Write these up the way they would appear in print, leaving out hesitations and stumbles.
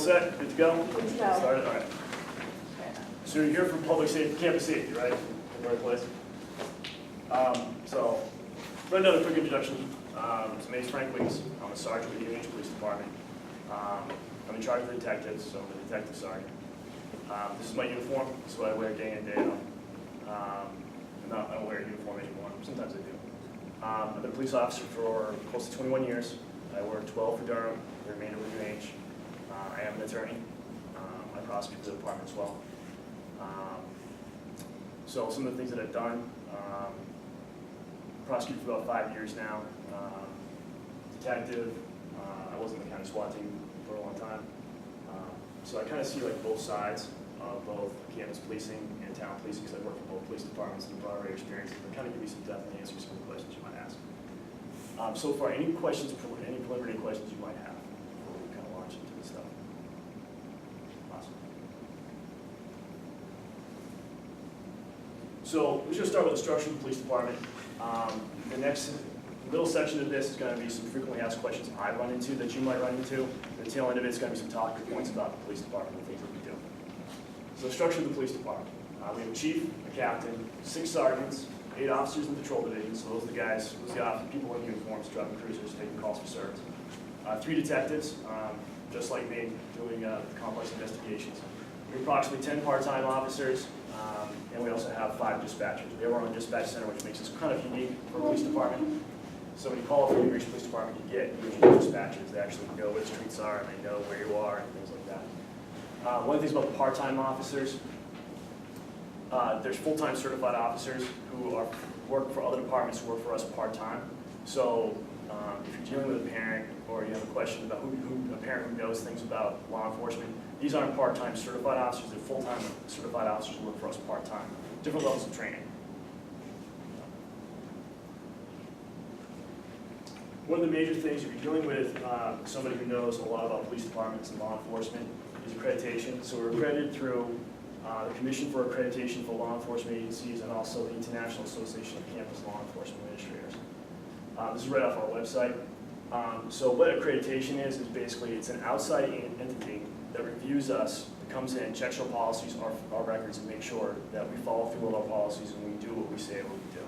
set? Good to go? Good to go. Started? All right. So you're here for public safety, campus safety, right? In the right place. So, run down a quick introduction. So my name's Frank Weeks. I'm a sergeant with the UNH Police Department. I'm in charge of the detectives, so I'm the detective sergeant. This is my uniform. This is what I wear day in, day out. I don't wear a uniform anymore. Sometimes I do. I've been a police officer for close to 21 years. I worked 12 for Durham, the remainder with UNH. I am an attorney. I prosecute the department as well. So some of the things that I've done, prosecuted for about 5 years now. Detective, I was in the county SWAT team for a long time. So I kind of see like both sides of both campus policing and town policing, because I work for both police departments and a broad array of experiences, but kind of give you some depth and answer some of the questions you might ask. So far, any questions, any preliminary questions you might have before we kind of launch into this stuff? Awesome. So we're just going to start with the structure of the police department. The next little section of this is going to be some frequently asked questions I run into that you might run into. The tail end of it is going to be some talking points about the police department and things that we do. So the structure of the police department. We have a chief, a captain, 6 sergeants, 8 officers in the patrol division. So those are the guys, people in uniforms, driving cruisers, taking calls for service. 3 detectives, just like me, doing complex investigations. We have approximately 10 part-time officers, and we also have 5 dispatchers. We have our own dispatch center, which makes us kind of unique for a police department. So when you call for the UNH Police Department, you get usually dispatchers. They actually know where the streets are, and they know where you are, and things like that. One of the things about the part-time officers, there's full-time certified officers who work for other departments who work for us part-time. So if you're dealing with a parent or you have a question about a parent who knows things about law enforcement, these aren't part-time certified officers, they're full-time certified officers who work for us part-time. Different levels of training. One of the major things if you're dealing with somebody who knows a lot about police departments and law enforcement is accreditation. So we're accredited through the Commission for Accreditation for Law Enforcement Agencies and also the International Association of Campus Law Enforcement Administrators. This is right off our website. So what accreditation is basically it's an outside entity that reviews us, comes in, checks our policies, our records, and makes sure that we follow through with our policies and we do what we say we do.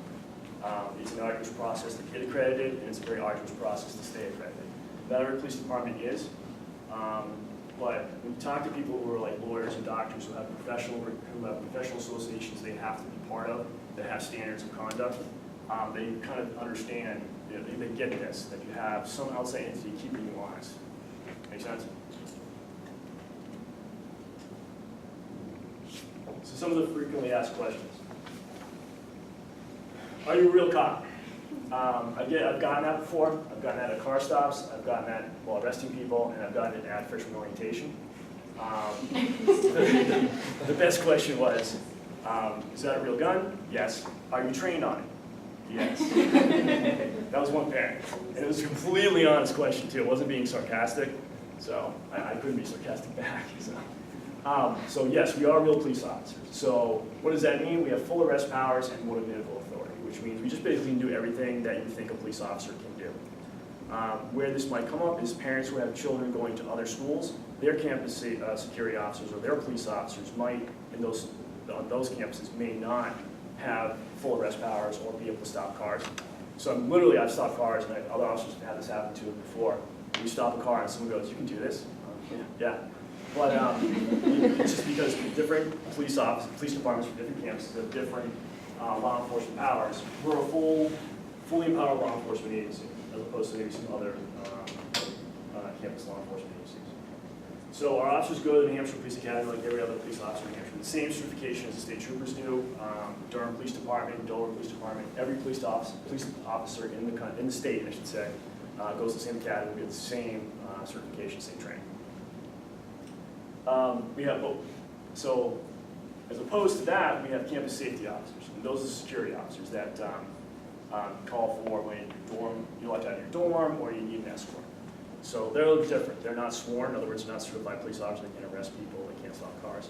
It's an arduous process to get accredited, and it's a very arduous process to stay accredited. Not every police department is, but when you talk to people who are like lawyers and doctors who have professional associations they have to be part of, that have standards of conduct, they kind of understand, they get this, that you have some outside entity keeping you honest. Make sense? So some of the frequently asked questions. Are you a real cop? I've gotten that before. I've gotten that at car stops. I've gotten that while arresting people, and I've gotten it at freshman orientation. The best question was, is that a real gun? Yes. Are you trained on it? Yes. That was one parent. And it was a completely honest question, too. It wasn't being sarcastic, so I couldn't be sarcastic back. So yes, we are real police officers. So what does that mean? We have full arrest powers and motor vehicle authority, which means we just basically do everything that you think a police officer can do. Where this might come up is parents who have children going to other schools. Their campus security officers or their police officers might, on those campuses, may not have full arrest powers or be able to stop cars. So I've stopped cars, and other officers have had this happen to them before. You stop a car and someone goes, "You can do this?" Yeah. But it's just because different police departments from different campuses have different law enforcement powers. We're a fully empowered law enforcement agency, as opposed to maybe some other campus law enforcement agencies. So our officers go to the New Hampshire Police Academy like every other police officer in New Hampshire. The same certification as the state troopers do. Durham Police Department, Dover Police Department, every police officer in the state, I should say, goes to the same academy. We have the same certification, same training. So as opposed to that, we have campus safety officers, and those are security officers that call for when you're locked out of your dorm or you need an escort. So they're a little different. They're not sworn. In other words, they're not certified police officers. They can't arrest people. They can't stop cars.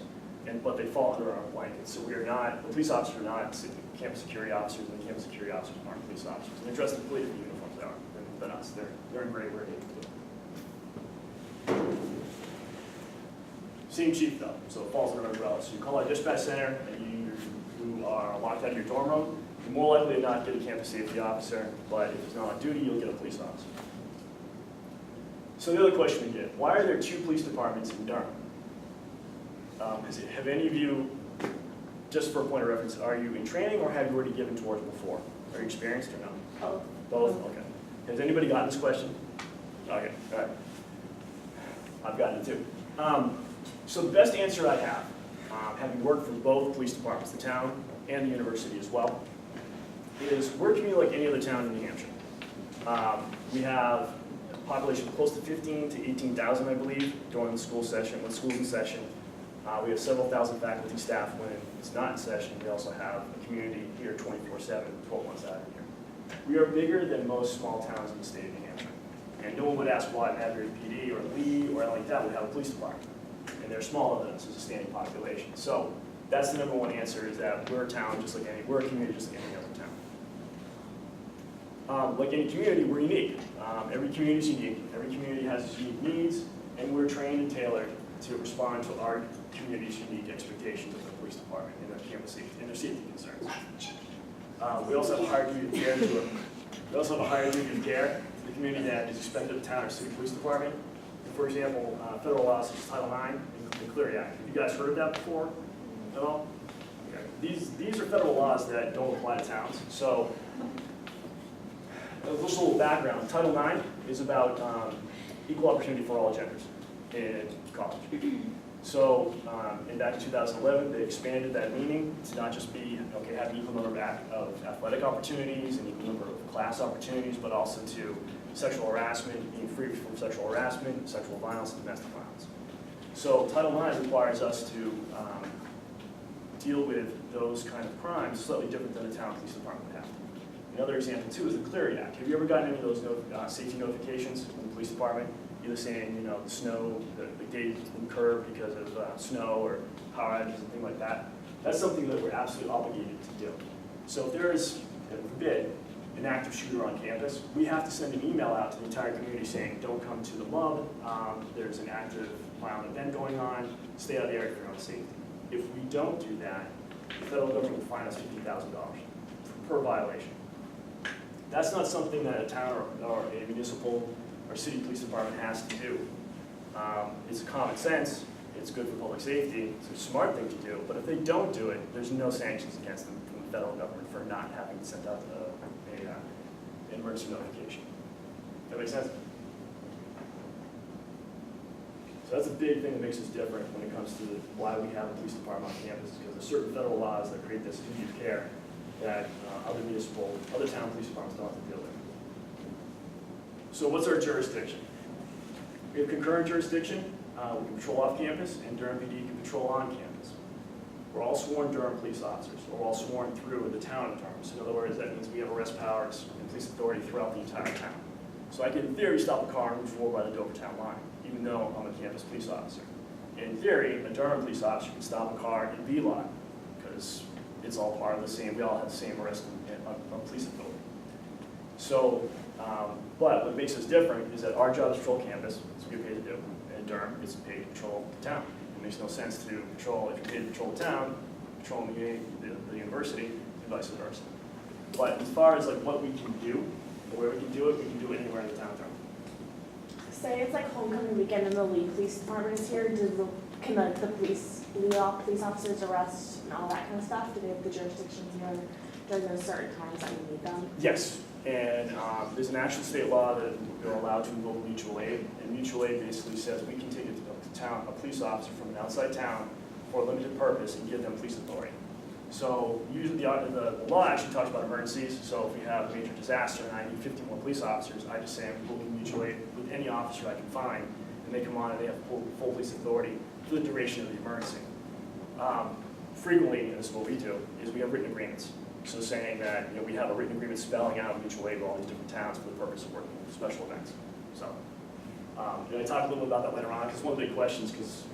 But they fall under our blanket. So we are not, the police officers are not campus security officers, and the campus security officers aren't police officers. And they're dressed in completely different uniforms than us. They're in gray, we're in blue. Same chief though, so it falls under umbrella. So you call our dispatch center and you are locked out of your dorm room, you're more likely to not get a campus safety officer, but if he's not on duty, you'll get a police officer. So the other question we get, why are there 2 police departments in Durham? Have any of you, just for a point of reference, are you in training or have you already given tours before? Are you experienced or no? Both. Both? Okay. Has anybody gotten this question? Okay, all right. I've gotten it too. So the best answer I have, having worked for both police departments, the town and the university as well, is we're a community like any other town in New Hampshire. We have a population of close to 15 to 18,000, I believe, during the school session, when school's in session. We have several thousand faculty staff when it's not in session. We also have a community here 24/7, 12 months out of the year. We are bigger than most small towns in the state of New Hampshire. And no one would ask why Madbury PD or Lee or anything like that would have a police department. And they're smaller than us as a standing population. So that's the number one answer, is that we're a town just like we're a community just like any other town. Like any community, we're unique. Every community is unique. Every community has its unique needs, and we're trained and tailored to respond to our community's unique expectations of the police department and their campus safety and their safety concerns. We also have a higher duty of care to the community that is expected of the town or city police department. For example, federal laws such as Title IX and the Clery Act. Have you guys heard of that before at all? Okay. These are federal laws that don't apply to towns. So, just a little background. Title IX is about equal opportunity for all genders in college. So, back in 2011, they expanded that meaning to not just be, okay, have an equal number of athletic opportunities and equal number of class opportunities, but also to sexual harassment, being free from sexual harassment, sexual violence, and domestic violence. So Title IX requires us to deal with those kind of crimes slightly different than the town police department would have. Another example too is the Clery Act. Have you ever gotten any of those safety notifications from the police department? Either saying, the snow, the gate has been curbed because of snow or power outages and things like that. That's something that we're absolutely obligated to do. So if there is, heaven forbid, an active shooter on campus, we have to send an email out to the entire community saying, don't come to the MUB, there's an active violent event going on, stay out of the area for your own safety. If we don't do that, the federal government will fine us $50,000 per violation. That's not something that a town or a municipal or city police department has to do. It's common sense, it's good for public safety, it's a smart thing to do, but if they don't do it, there's no sanctions against them from the federal government for not having sent out an emergency notification. That make sense? So that's a big thing that makes us different when it comes to why we have a police department on campus, because there's certain federal laws that create this duty of care that other town police departments don't have to deal with. So what's our jurisdiction? We have concurrent jurisdiction. We can patrol off campus, and Durham PD can patrol on campus. We're all sworn Durham police officers. We're all sworn through the town of Durham. So in other words, that means we have arrest powers and police authority throughout the entire town. So I can, in theory, stop a car and move forward by the Dover town line, even though I'm a campus police officer. In theory, a Durham police officer can stop a car in B-Lot, because it's all part of the same, we all have the same arrest and police authority. So, but what makes us different is that our job is to patrol campus, that's what we're paid to do, and Durham is paid to patrol the town. It makes no sense to patrol, if you're paid to patrol the town, patrol the university, and vice versa. But as far as like what we can do, or where we can do it anywhere in the town of Durham. Say it's like homecoming weekend and the Lee Police Department is here, can the police officers arrest and all that kind of stuff? Do they have the jurisdictions here during those certain times that you need them? Yes, and there's an actual state law that we're allowed to invoke mutual aid, and mutual aid basically says we can take a police officer from an outside town for a limited purpose and give them police authority. So usually the law actually talks about emergencies, so if we have a major disaster and I need 50 more police officers, I just say I'm invoking mutual aid with any officer I can find, and they come on and they have full police authority for the duration of the emergency. Frequently, and this is what we do, is we have written agreements. So saying that we have a written agreement spelling out mutual aid with all these different towns for the purpose of working with special events. So, I talk a little bit about that later on, because one of the big questions, because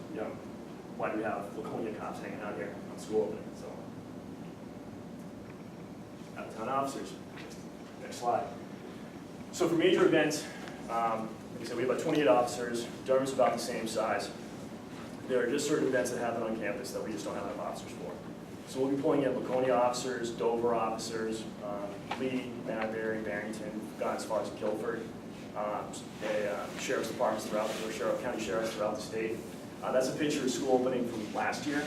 why do we have Laconia cops hanging out here on school opening? So, out of town officers. Next slide. So for major events, like I said, we have about 28 officers. Durham's about the same size. There are just certain events that happen on campus that we just don't have enough officers for. So we'll be pulling in Laconia officers, Dover officers, Lee, Madbury, Barrington, gone as far as Guilford, sheriff's departments throughout, or county sheriffs throughout the state. That's a picture of school opening from last year,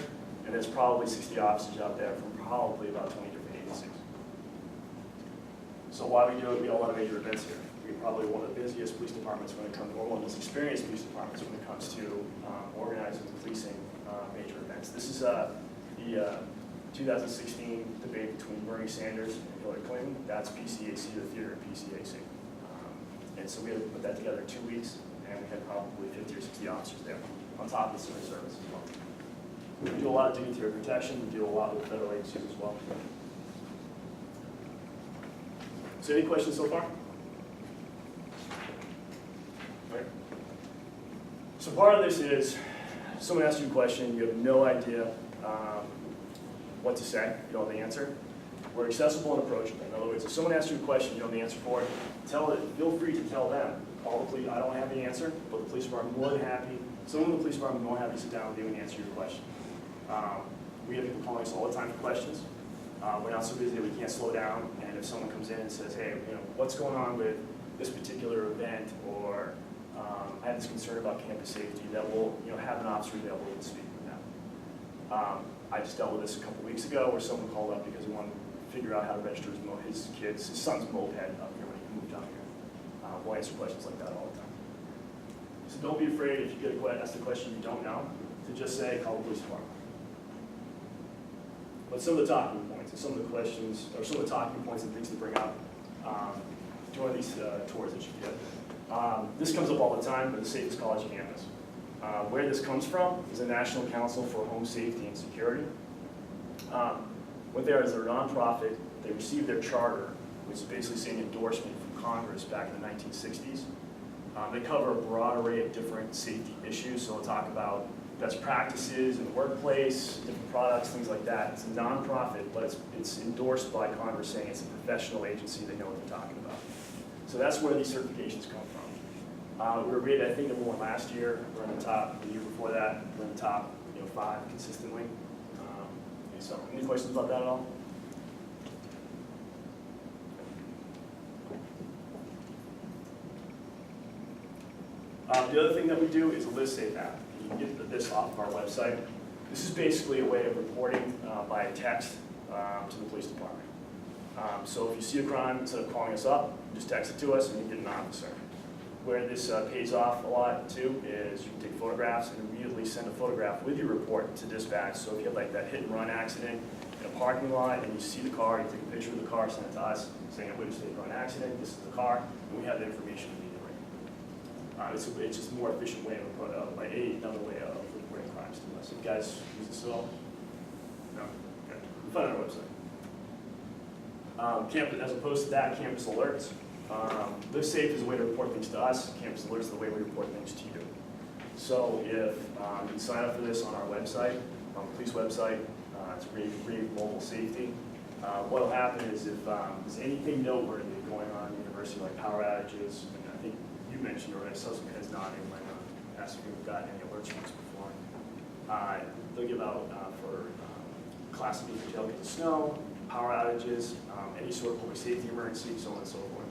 and there's probably 60 officers out there from probably about 20 different agencies. So why we do it, we have a lot of major events here. We're probably one of the busiest police departments when it comes, or one of the most experienced police departments when it comes to organizing and policing major events. This is the 2016 debate between Bernie Sanders and Hillary Clinton. That's PCAC, the theater at PCAC. And so we had to put that together in 2 weeks, and we had probably 50 or 60 officers there, on top of the civil service as well. We do a lot of dignitary protection, we do a lot with federal agencies as well. So any questions so far? Right. So part of this is, someone asks you a question, you have no idea what to say, you don't have the answer. We're accessible and approachable. In other words, if someone asks you a question, you know the answer for it, feel free to tell them. Call the police, I don't have the answer, but the police department more than happy, someone in the police department more than happy to sit down with you and answer your question. We have people calling us all the time for questions. We're not so busy that we can't slow down, and if someone comes in and says, hey, what's going on with this particular event, or I have this concern about campus safety, that we'll have an officer available to speak with them. I just dealt with this a couple weeks ago where someone called up because he wanted to figure out how to register his son's moped up here when he moved down here. We'll answer questions like that all the time. So don't be afraid if you get asked a question you don't know, to just say, call the police department. But some of the talking points, and some of the questions, or some of the talking points and things to bring up during these tours that you get. This comes up all the time, but the safest college campus. Where this comes from is the National Council for Home Safety and Security. What they are is they're a nonprofit. They received their charter, which is basically an endorsement from Congress back in the 1960s. They cover a broad array of different safety issues, so we'll talk about best practices in the workplace, different products, things like that. It's a nonprofit, but it's endorsed by Congress saying it's a professional agency, they know what they're talking about. So that's where these certifications come from. We were rated, I think, #1 last year. We're in the top. The year before that, we're in the top 5 consistently. So, any questions about that at all? The other thing that we do is a LiveSafe app. You can get this off of our website. This is basically a way of reporting by text to the police department. So if you see a crime, instead of calling us up, just text it to us and you get an officer. Where this pays off a lot too is you can take photographs and immediately send a photograph with your report to dispatch. So if you have like that hit and run accident in a parking lot and you see the car, you take a picture of the car, send it to us, saying I witnessed a hit and run accident, this is the car, and we have the information immediately. It's just a more efficient way of another way of reporting crimes to us. If you guys use this at all? No? Okay. You can find it on our website. Campus, as opposed to that, campus alerts. LiveSafe is a way to report things to us. Campus alerts is the way we report things to you. So if you can sign up for this on our website, on the police website, it's Rave Mobile Safety. What will happen is if there's anything noteworthy going on in the university, like power outages, and I think you mentioned already, so some heads nodding when asking if we've gotten any alerts from us before. They'll give out for classes being curtailed because of snow, power outages, any sort of public safety emergency, so on and so forth.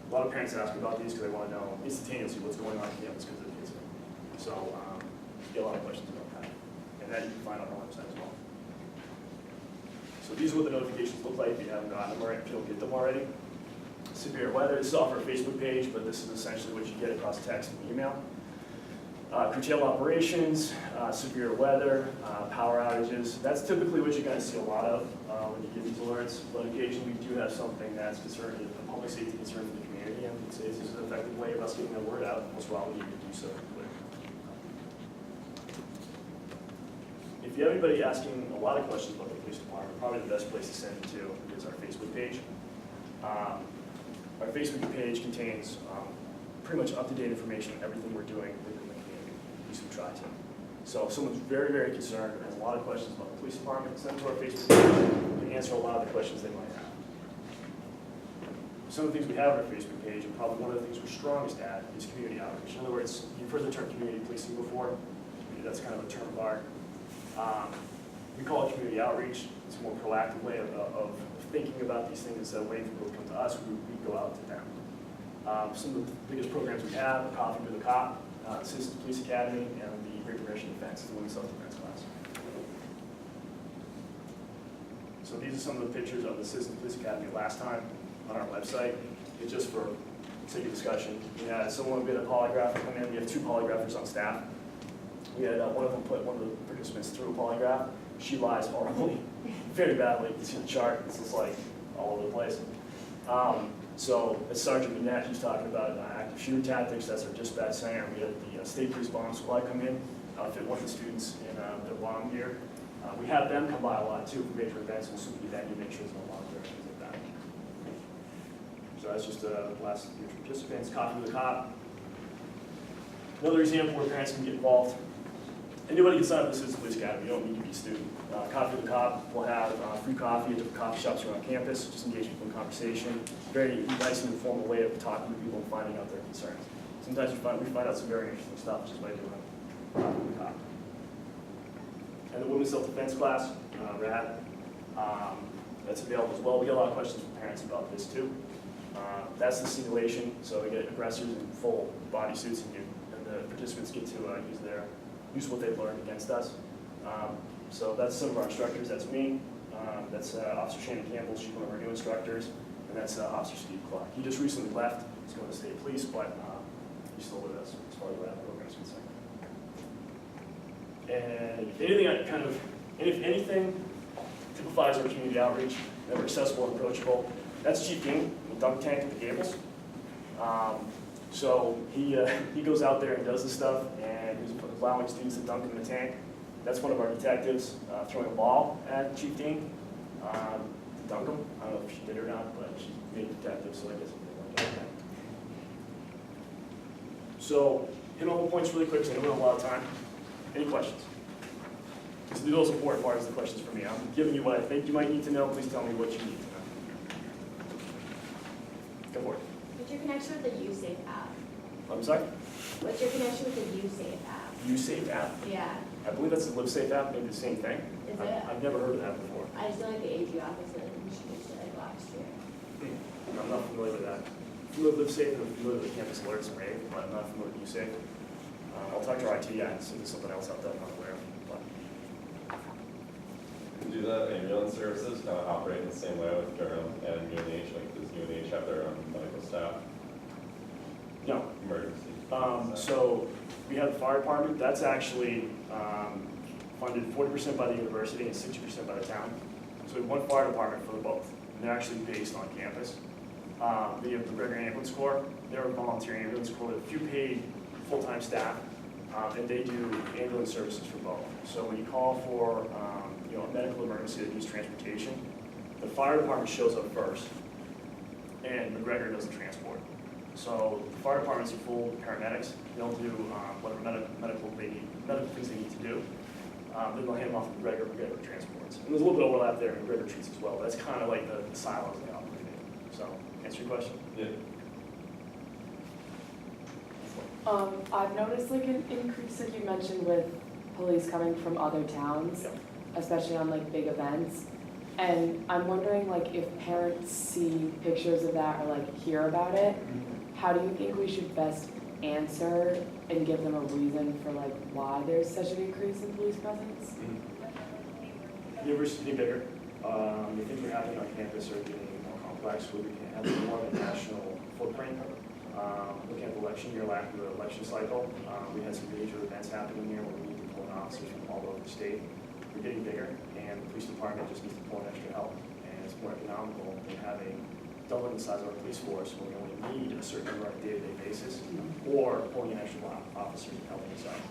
A lot of parents ask me about these because they want to know instantaneously what's going on in campus because of the kids. So get a lot of questions about that. And that you can find on our website as well. So these are what the notifications look like if you haven't gotten them already, if you don't get them already. Severe weather, this is off our Facebook page, but this is essentially what you get across text and email. Curtail operations, severe weather, power outages. That's typically what you're going to see a lot of when you get these alerts, but occasionally we do have something that's concerned, a public safety concern for the community, and it's an effective way of us getting the word out. Most while we need to do so quick. If you have anybody asking a lot of questions about the police department, probably the best place to send it to is our Facebook page. Our Facebook page contains pretty much up-to-date information on everything we're doing within the community, at least we try to. So if someone's very, very concerned and has a lot of questions about the police department, send them to our Facebook page. We can answer a lot of the questions they might have. Some of the things we have on our Facebook page, and probably one of the things we're strongest at, is community outreach. In other words, you've heard the term community policing before. We That's kind of a term of art. We call it community outreach. It's a more proactive way of thinking about these things instead of waiting for people to come to us. We go out to them. Some of the biggest programs we have are Coffee with a Cop, Citizens Police Academy, and the Great Progression Defense, the Women's Self-Defense class. So these are some of the pictures of the Citizens Police Academy last time on our website. It's just for sake of discussion. We had someone get a polygraph come in. We have 2 polygraphers on staff. We had one of them put one of the participants through a polygraph. She lies horribly, very badly. You can see the chart. It's just like all over the place. So as Sergeant Manette was talking about active shooter tactics, that's our dispatch center. We had the State Police Bomb Squad come in, outfit one of the students in their bomb gear. We have them come by a lot too for major events. We'll super venue, make sure there's no bomb there, things like that. So that's just the last year's participants. Coffee with a Cop. Another example where parents can get involved. Anybody can sign up for the Citizens Police Academy. You don't need to be a student. Coffee with a Cop will have free coffee at different coffee shops around campus. Just engage people in conversation. Very nice and informal way of talking to people and finding out their concerns. Sometimes we find out some very interesting stuff just by doing Coffee with a Cop. And the Women's Self-Defense class, RAD, that's available as well. We get a lot of questions from parents about this too. That's the simulation, so we get aggressors in full bodysuits and the participants get to use what they've learned against us. So that's some of our instructors. That's me. That's Officer Shannon Campbell. She's one of our new instructors. And that's Officer Steve Clark. He just recently left. He's going to state police, but he's still with us as far as the RAD program is concerned. And if anything typifies our community outreach, that we're accessible and approachable, that's Chief Dean, the dunk tank at the Gables. So he goes out there and does this stuff, and he's allowing students to dunk in the tank. That's one of our detectives throwing a ball at Chief Dean to dunk him. I don't know if she did or not, but she's made a detective, so I guess they went down. So hit all the points really quick, because I don't have a lot of time. Any questions? This is the most important part, is the questions for me. I'm giving you what I think you might need to know. Please tell me what you need to know. Go for it. What's your connection with the USAFE app? I'm sorry? What's your connection with the USAFE app? USAFE app? Yeah. I believe that's the LiveSafe app, maybe the same thing. Is it? I've never heard of that before. I just feel like the AG office introduced it like last year. I'm not familiar with that. I'm familiar with LiveSafe and I'm familiar with Campus Alerts and Rave, but I'm not familiar with USAFE. I'll talk to our IT guy and see if there's something else out there I'm not aware of. Do the ambulance services kind of operate in the same way with Durham and UNH? Like, does UNH have their own medical staff? No. Emergency? So we have the fire department. That's actually funded 40% by the university and 60% by the town. So we have one fire department for both, and they're actually based on campus. We have the Gregory Ambulance Corps. They're a volunteer ambulance corps with a few paid full-time staff, and they do ambulance services for both. So when you call for a medical emergency that needs transportation, the fire department shows up first, and McGregor does the transport. So the fire departments are full paramedics. They'll do whatever medical things they need to do. Then they'll hand them off to McGregor transports. And there's a little bit of overlap there in McGregor treats as well. That's kind of like the silos they operate in. So, answer your question? Yeah. I've noticed like an increase, like you mentioned, with police coming from other towns, Yep. especially on like big events. And I'm wondering like if parents see pictures of that or like hear about it, how do you think we should best answer and give them a reason for like why there's such an increase in police presence? The university's getting bigger. The things that are happening on campus are getting more complex, where we can have more of a national footprint. Looking at the election year, after the election cycle, we had some major events happening here where we need to pull in officers from all over the state. We're getting bigger, and the police department just needs to pull in extra help. And it's more economical than having doubling the size of our police force when we only need a certain number on a day-to-day basis, or pulling in extra officers and helping us out.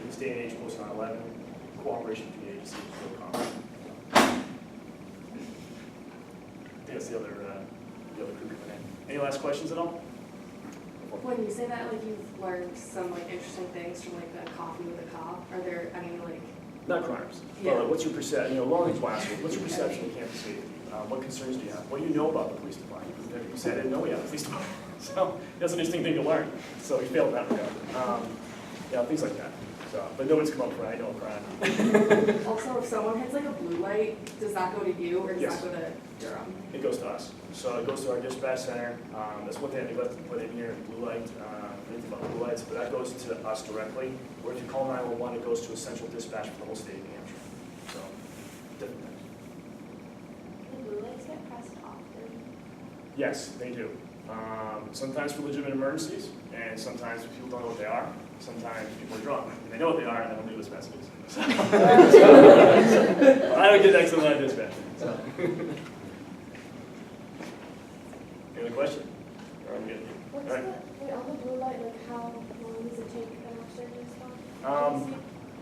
In this day and age, post 9/11, cooperation between agencies is real common. I think that's the other crew coming in. Any last questions at all? When you say that, like you've learned some like interesting things from like the Coffee with a Cop, are there any like? Not crimes. Yeah. But what's your perception? Long things last week. What's your perception of campus safety? What concerns do you have? What do you know about the police department? You said I didn't know we had a police department. So that's an interesting thing to learn. So we failed in that regard. Yeah, things like that. So, but no one's come up crying, no crying. Also, if someone hits like a blue light, does that go to you or does Yes. that go to Durham? It goes to us. So it goes to our dispatch center. That's one thing I neglected to put in here, blue light, anything about blue lights, but that goes to us directly. Or if you call 911, it goes to a central dispatch for the whole state of New Hampshire. So, different things. The blue lights get pressed often. Yes, they do. Sometimes for legitimate emergencies, and sometimes people don't know what they are. Sometimes people are drunk, and they know what they are, and they don't leave us messages. So, I don't get next to line dispatch. So. Any other question? Or I'm good. What's All right. wait, on the blue light, like how long does it take an officer to respond?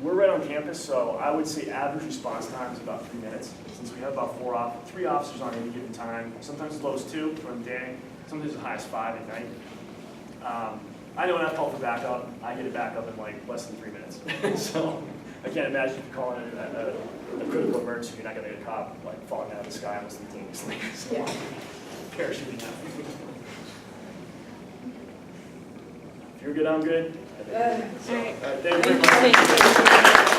We're right on campus, so I would say average response time is about 3 minutes. Since we have about 3 officers on any given time, sometimes as low as 2 during the day, sometimes as high as 5 at night. I know when I call for backup, I get it back up in like less than 3 minutes. So I can't imagine if you're calling a critical emergency, you're not going to get a cop like falling out of the sky instantaneously. So, Yeah. parachuting out. If you're good, I'm good. All right. All right, thank you very much.